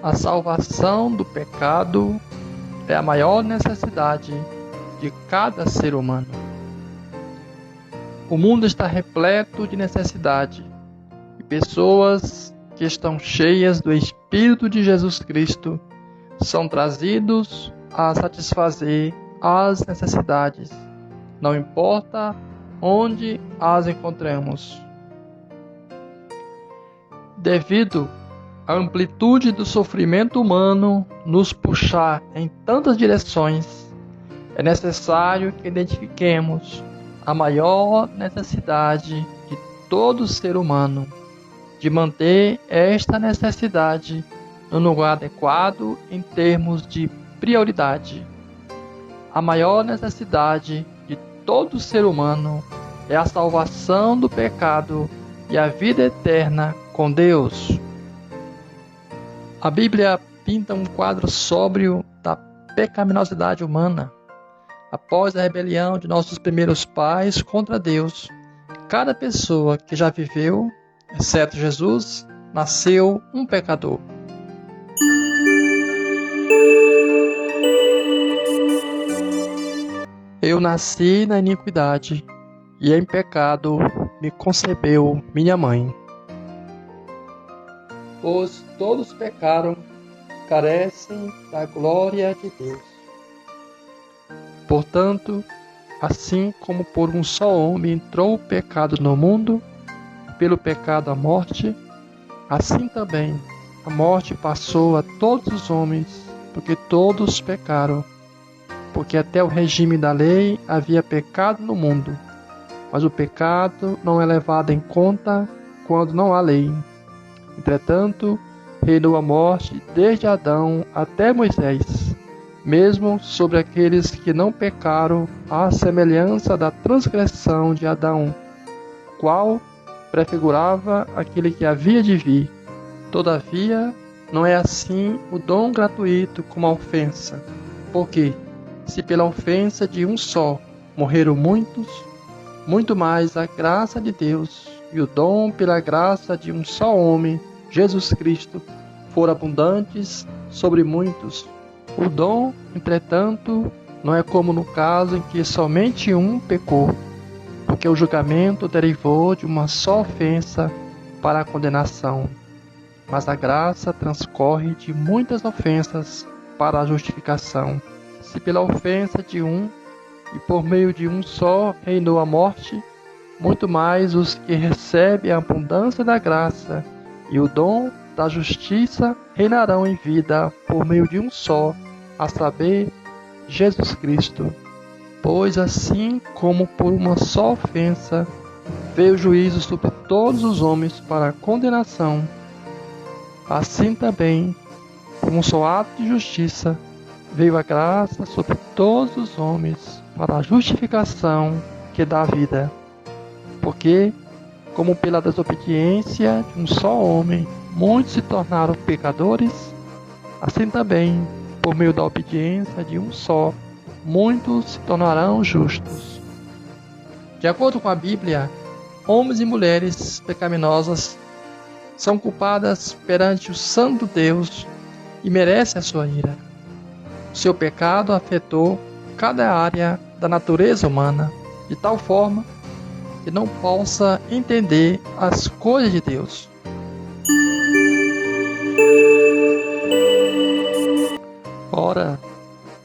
A salvação do pecado é a maior necessidade de cada ser humano. O mundo está repleto de necessidade e pessoas que estão cheias do Espírito de Jesus Cristo são trazidos a satisfazer as necessidades, não importa onde as encontramos. Devido à amplitude do sofrimento humano nos puxar em tantas direções, é necessário que identifiquemos a maior necessidade de todo ser humano, de manter esta necessidade no lugar adequado em termos de prioridade. A maior necessidade de todo ser humano é a salvação do pecado e a vida eterna com Deus. A Bíblia pinta um quadro sóbrio da pecaminosidade humana. Após a rebelião de nossos primeiros pais contra Deus, cada pessoa que já viveu, exceto Jesus, nasceu um pecador. Eu nasci na iniquidade, e em pecado me concebeu minha mãe. Pois todos pecaram, carecem da glória de Deus. Portanto, assim como por um só homem entrou o pecado no mundo, pelo pecado a morte, assim também a morte passou a todos os homens, porque todos pecaram. Porque até o regime da lei havia pecado no mundo, mas o pecado não é levado em conta quando não há lei. Entretanto, reinou a morte desde Adão até Moisés, mesmo sobre aqueles que não pecaram, à semelhança da transgressão de Adão, qual prefigurava aquele que havia de vir. Todavia, não é assim o dom gratuito como a ofensa, porque se pela ofensa de um só morreram muitos, muito mais a graça de Deus e o dom pela graça de um só homem, Jesus Cristo, foram abundantes sobre muitos. O dom, entretanto, não é como no caso em que somente um pecou, porque o julgamento derivou de uma só ofensa para a condenação. Mas a graça transcorre de muitas ofensas para a justificação. Se pela ofensa de um e por meio de um só reinou a morte, muito mais os que recebem a abundância da graça e o dom da justiça reinarão em vida por meio de um só, a saber, Jesus Cristo. Pois assim como por uma só ofensa veio o juízo sobre todos os homens para a condenação, assim também, por um só ato de justiça, veio a graça sobre todos os homens para a justificação que dá vida. Porque, como pela desobediência de um só homem, muitos se tornaram pecadores, assim também, por meio da obediência de um só, muitos se tornarão justos. De acordo com a Bíblia, homens e mulheres pecaminosas são culpadas perante o Santo Deus e merecem a sua ira. Seu pecado afetou cada área da natureza humana, de tal forma que não possa entender as coisas de Deus. Ora,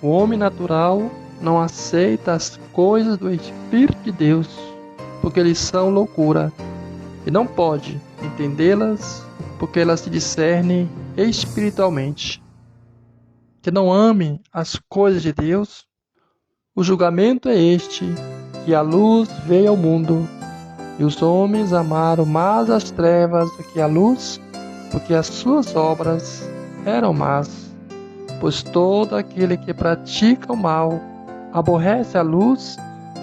o homem natural não aceita as coisas do Espírito de Deus, porque eles são loucura, e não pode entendê-las, porque elas se discernem espiritualmente. Que não ame as coisas de Deus, o julgamento é este, que a luz veio ao mundo, e os homens amaram mais as trevas do que a luz, porque as suas obras eram más. Pois todo aquele que pratica o mal aborrece a luz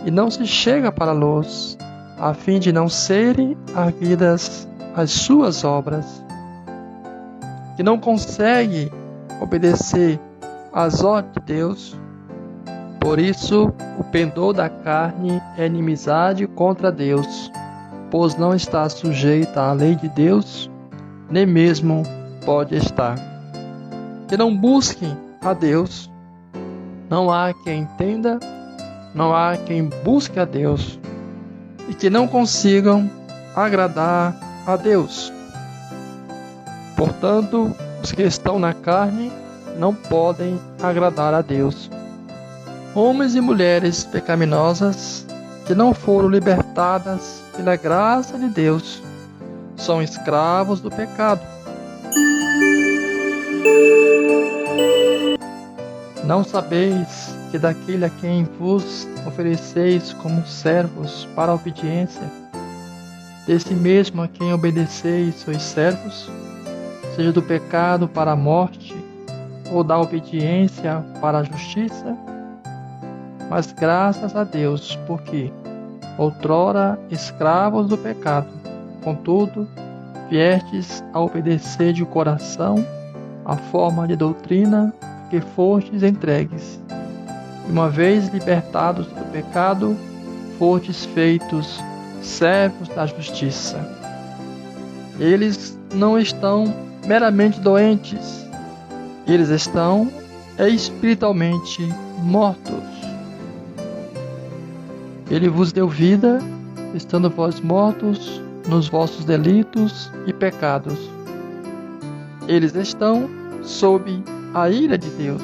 e não se chega para a luz, a fim de não serem arguidas as suas obras. Que não consegue obedecer às ordens de Deus. Por isso, o pendor da carne é inimizade contra Deus, pois não está sujeita à lei de Deus, nem mesmo pode estar. que não busquem a Deus. Não há quem entenda, não há quem busque a Deus e que não consigam agradar a Deus. Portanto, os que estão na carne não podem agradar a Deus. Homens e mulheres pecaminosas que não foram libertadas pela graça de Deus são escravos do pecado. Não sabeis que daquele a quem vos ofereceis como servos para a obediência, desse mesmo a quem obedeceis sois servos, seja do pecado para a morte, ou da obediência para a justiça? Mas graças a Deus, porque outrora escravos do pecado, contudo, viestes a obedecer de coração a forma de doutrina que fostes entregues. E uma vez libertados do pecado, fostes feitos servos da justiça. Eles não estão meramente doentes, eles estão espiritualmente mortos. Ele vos deu vida, estando vós mortos nos vossos delitos e pecados. Eles estão sob a ira de Deus.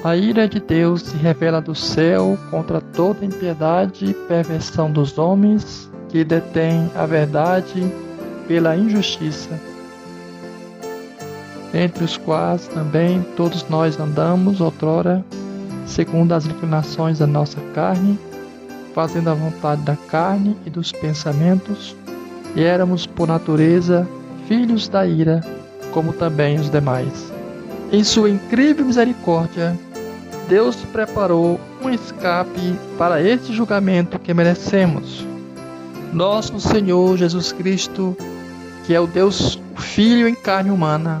A ira de Deus se revela do céu contra toda impiedade e perversão dos homens que detêm a verdade pela injustiça, entre os quais também todos nós andamos outrora, segundo as inclinações da nossa carne, fazendo a vontade da carne e dos pensamentos, e éramos por natureza filhos da ira, como também os demais. Em sua incrível misericórdia, Deus preparou um escape para este julgamento que merecemos. Nosso Senhor Jesus Cristo, que é o Deus, o Filho em carne humana,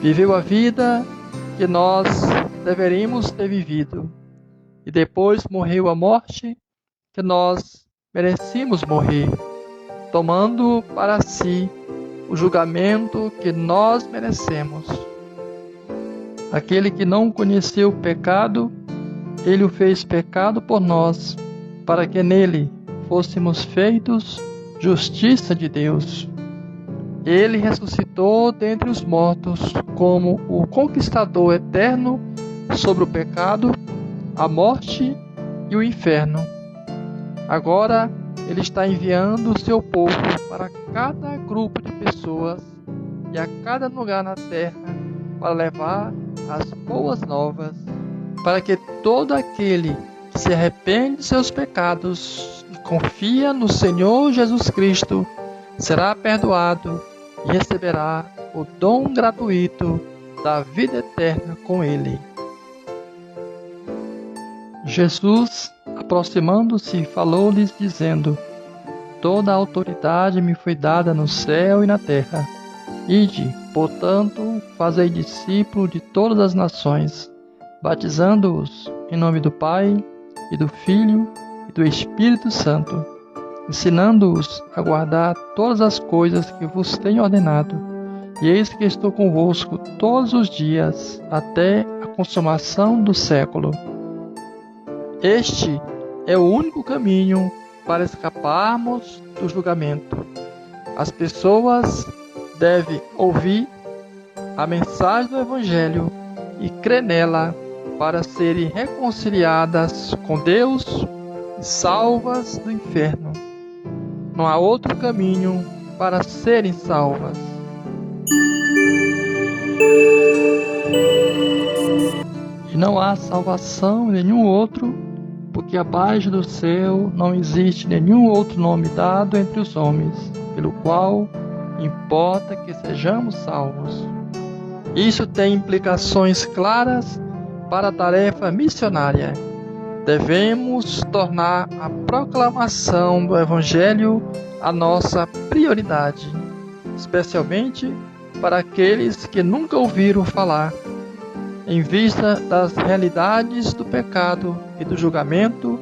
viveu a vida que nós deveríamos ter vivido, e depois morreu a morte que nós merecíamos morrer, tomando para si o julgamento que nós merecemos. Aquele que não conheceu o pecado, ele o fez pecado por nós, para que nele fôssemos feitos justiça de Deus. Ele ressuscitou dentre os mortos como o conquistador eterno sobre o pecado, a morte e o inferno. Agora ele está enviando o seu povo para cada grupo de pessoas e a cada lugar na terra para levar as boas novas, para que todo aquele que se arrepende de seus pecados e confia no Senhor Jesus Cristo será perdoado e receberá o dom gratuito da vida eterna com Ele. Jesus, aproximando-se, falou-lhes, dizendo: Toda a autoridade me foi dada no céu e na terra. Ide, portanto, fazei discípulos de todas as nações, batizando-os em nome do Pai, e do Filho, e do Espírito Santo, ensinando-os a guardar todas as coisas que vos tenho ordenado. E eis que estou convosco todos os dias, até a consumação do século. Este é o único caminho para escaparmos do julgamento. As pessoas devem ouvir a mensagem do Evangelho e crer nela para serem reconciliadas com Deus e salvas do inferno. Não há outro caminho para serem salvas. E não há salvação em nenhum outro, porque abaixo do céu não existe nenhum outro nome dado entre os homens, pelo qual importa que sejamos salvos. Isso tem implicações claras para a tarefa missionária. Devemos tornar a proclamação do Evangelho a nossa prioridade, especialmente para aqueles que nunca ouviram falar. Em vista das realidades do pecado e do julgamento,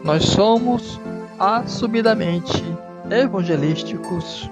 nós somos assumidamente evangelísticos.